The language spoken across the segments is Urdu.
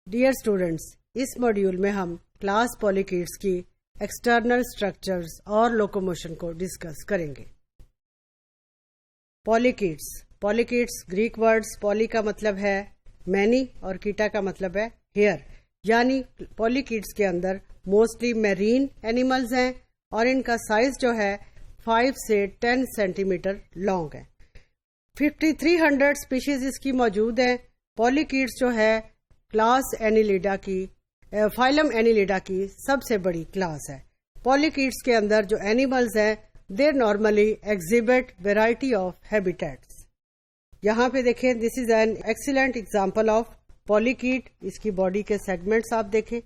ڈیئر اسٹوڈینٹس، اس ماڈیول میں ہم کلاس پولیکیٹس کی ایکسٹرنل اسٹرکچرز اور لوکوموشن کو ڈسکس کریں گے۔ پولیکیٹس گریک ورڈز، پولی کا مطلب ہے مینی اور کیٹا کا مطلب ہے ہیئر، یعنی پولیکیٹس کے اندر موسٹلی میرین اینیملز ہیں اور ان کا سائز جو ہے 5 سے 10 سینٹی میٹر لانگ ہے۔ 5300 اسپیشیز اس کی موجود ہیں۔ پولیکیٹس جو ہے کلاس اینیلیڈا کی فائلم اینیلیڈا کی سب سے بڑی کلاس ہے۔ پولیکیٹس کے اندر جو اینیملز ہیں they normally exhibit variety of habitats. یہاں پہ دیکھیں، this is an excellent example of polychaete. اس کی باڈی کے سیگمنٹس آپ دیکھیں،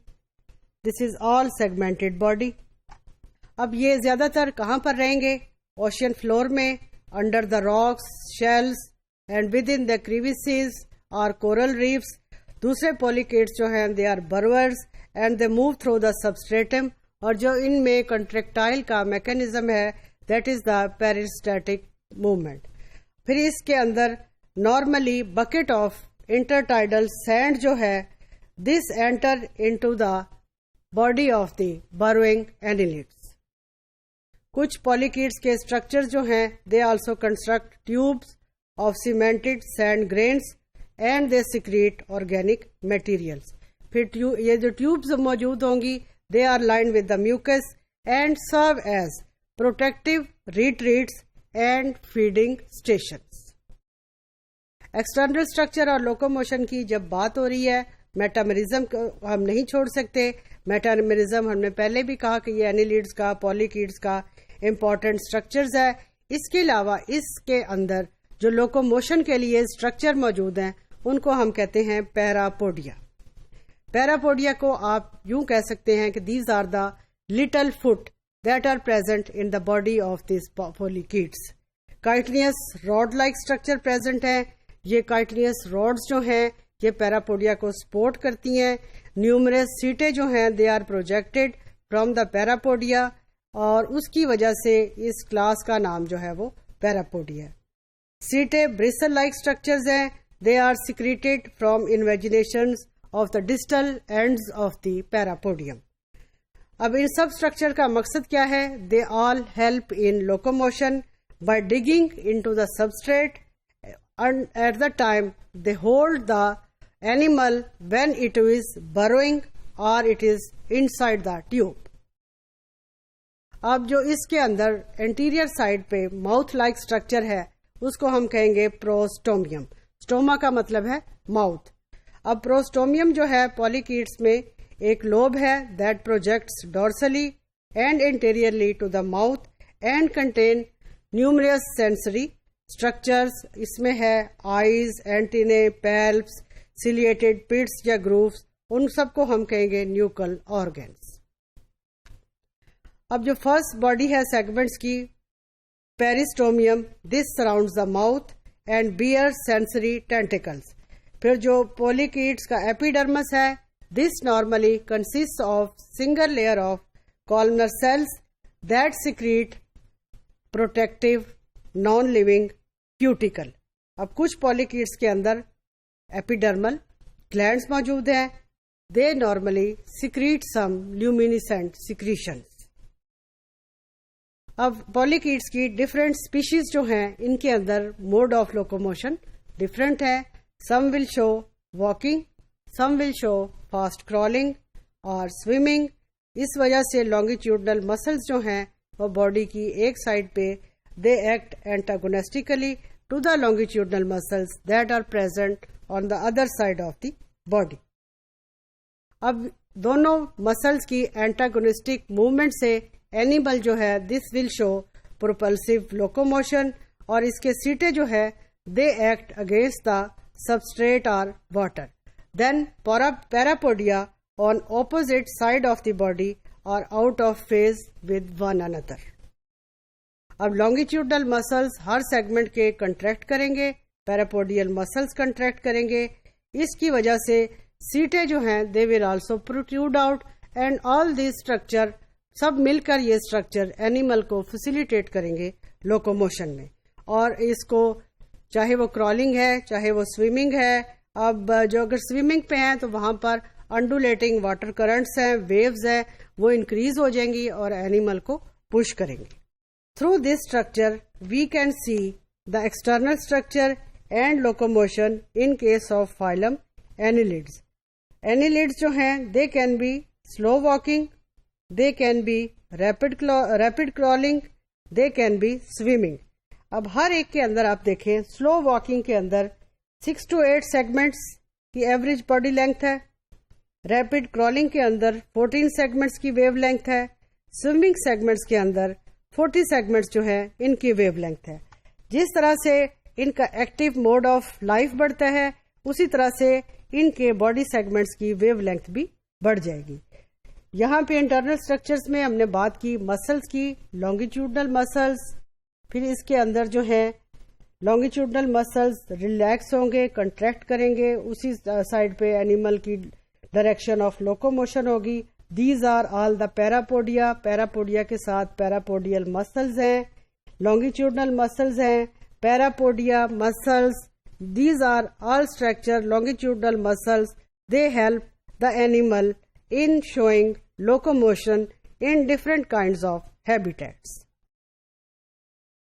this is all segmented body. اب یہ زیادہ تر کہاں پر رہیں گے؟ اوشین فلور میں، under the rocks, shells and with in the crevices اور کورل ریفس۔ دوسرے پولیکیٹس جو ہیں they are burrowers and they move through the substratum, اور جو ان میں کنٹریکٹائل کا میکینزم ہے دیٹ از دا پیریسٹیٹک موومنٹ۔ پھر اس کے اندر normally bucket of intertidal sand جو ہے this enter into the body of the burrowing annelids. کچھ پولیکیٹس کے اسٹرکچر جو ہیں they also construct tubes of cemented sand grains and they secrete organic materials. پھر یہ جو ٹیوبز موجود ہوں گی they are lined with the mucus and serve as protective retreats and feeding stations. External structure اور لوکوموشن کی جب بات ہو رہی ہے، میٹامرزم کو ہم نہیں چھوڑ سکتے۔ میٹامرزم ہم نے پہلے بھی کہا کہ یہ اینیلیڈز کا پولیکیٹس کا امپورٹنٹ اسٹرکچرز ہے۔ اس کے علاوہ اس کے اندر جو لوکوموشن کے لیے اسٹرکچر موجود ہیں ان کو ہم کہتے ہیں پیراپوڈیا۔ پیراپوڈیا کو آپ یوں کہہ سکتے ہیں کہ these are the little feet that are present in the body of these polychaetes. Chitinous rod like structure present ہے۔ یہ کائٹنیس راڈز جو ہیں یہ پیراپوڈیا کو سپورٹ کرتی ہیں۔ نیومرس سیٹیں جو ہیں they are projected from the parapodia, اور اس کی وجہ سے اس کلاس کا نام جو ہے وہ پیراپوڈیا ہے۔ سیٹیں برسل لائک اسٹرکچرز ہیں، they are secreted from invaginations of the distal ends of the parapodium. اب ان سب اسٹرکچر کا مقصد کیا ہے؟ They all help in locomotion by digging into the substrate at the time they hold the animal when it is burrowing or it is inside the tube۔ اب جو اس کے اندر انٹیریئر سائڈ پہ ماؤتھ لائک اسٹرکچر ہے اس کو ہم کہیں گے پروسٹومیم۔ اسٹوما کا مطلب ہے ماؤتھ۔ اب پروسٹومیم جو ہے پولیکیٹس میں ایک لوب ہے that projects dorsally and anteriorly to the mouth and contain numerous sensory structures. اس میں ہے آئیز، اینٹینے، پیلپس، سیلیٹڈ پٹس یا گروفس، ان سب کو ہم کہیں گے نیوکل آرگنس۔ اب جو فرسٹ باڈی ہے سیگمنٹس کی peristomium, this surrounds the mouth and bear sensory tentacles. پھر جو پولیکیٹس کا ایپیڈرمس ہے this normally consist of single layer of columnar cells that secrete protective non living cuticle. اب کچھ پولیکیٹس کے اندر ایپیڈرمل گلینڈز موجود ہیں، they normally secrete some luminescent secretions. اب پولیکیٹس کی ڈفرینٹ اسپیشیز جو ہیں ان کے اندر موڈ آف لوکوموشن ڈفرینٹ ہے۔ Some will show walking, some will show fast crawling اور سوئمنگ۔ اس وجہ سے لانگیٹیوڈنل مسلز جو ہیں وہ باڈی کی ایک سائڈ پہ they act antagonistically to the longitudinal muscles that are present on the other side of the body۔ اب دونوں مسلز کی اینٹاگونسٹک موومنٹ سے اینیمل جو ہے دس ول شو پروپلسیو لوکوموشن، اور اس کے سیٹیں جو ہے they act against the substrate اور water. Then parapodia on opposite side of the body اور out of phase with one اندر۔ اب لانگیٹیوڈنل مسلز ہر سیگمنٹ کے کنٹریکٹ کریں گے، پیراپوڈیل مسلز کنٹریکٹ کریں گے۔ اس کی وجہ سے سیٹیں جو ہیں they will also protrude out and all these structure سب مل کر یہ اسٹرکچر اینیمل کو فیسیلیٹیٹ کریں گے لوکوموشن میں، اور اس کو چاہے وہ کرالنگ ہے، چاہے وہ سوئمنگ ہے، اب جو اگر سوئمنگ پہ ہیں تو وہاں پر انڈولیٹنگ واٹر کرنٹس ہیں، ویوز ہیں، وہ انکریز ہو جائیں گی اور اینیمل کو پش کریں گے. Through this structure we can see the external structure and locomotion in case of phylum annelids. Annelids جو ہیں they can be slow walking, they can be rapid crawling, they can be swimming. اب ہر ایک کے اندر آپ دیکھیں، سلو واکنگ کے اندر 6 to 8 سیگمنٹس کی ایوریج باڈی لینتھ ہے، ریپڈ کرالنگ کے اندر 14 سیگمنٹس کی ویو لینتھ ہے، سوئمنگ سیگمنٹس کے اندر 40 سیگمنٹس جو ہے ان کی ویو لینتھ ہے. جس طرح سے ان کا ایکٹیو موڈ آف لائف بڑھتا ہے اسی طرح سے ان کے باڈی سیگمنٹس کی ویو لینتھ بھی بڑھ جائے گی. یہاں پہ انٹرنل اسٹرکچرز میں ہم نے بات کی مسلس کی، لانگیٹیوڈنل مسلس، پھر اس کے اندر جو ہے لانگیٹیوڈنل مسلس ریلیکس ہوں گے، کنٹریکٹ کریں گے، اسی سائڈ پہ اینیمل کی ڈائریکشن آف لوکوموشن ہوگی. These are all the پیراپوڈیا، parapodia کے ساتھ پیراپوڈیل مسلز ہیں، لانگیٹیوڈنل مسلز ہیں، parapodia muscles. These are all structure longitudinal muscles. They help the animal in showing locomotion in different kinds of habitats.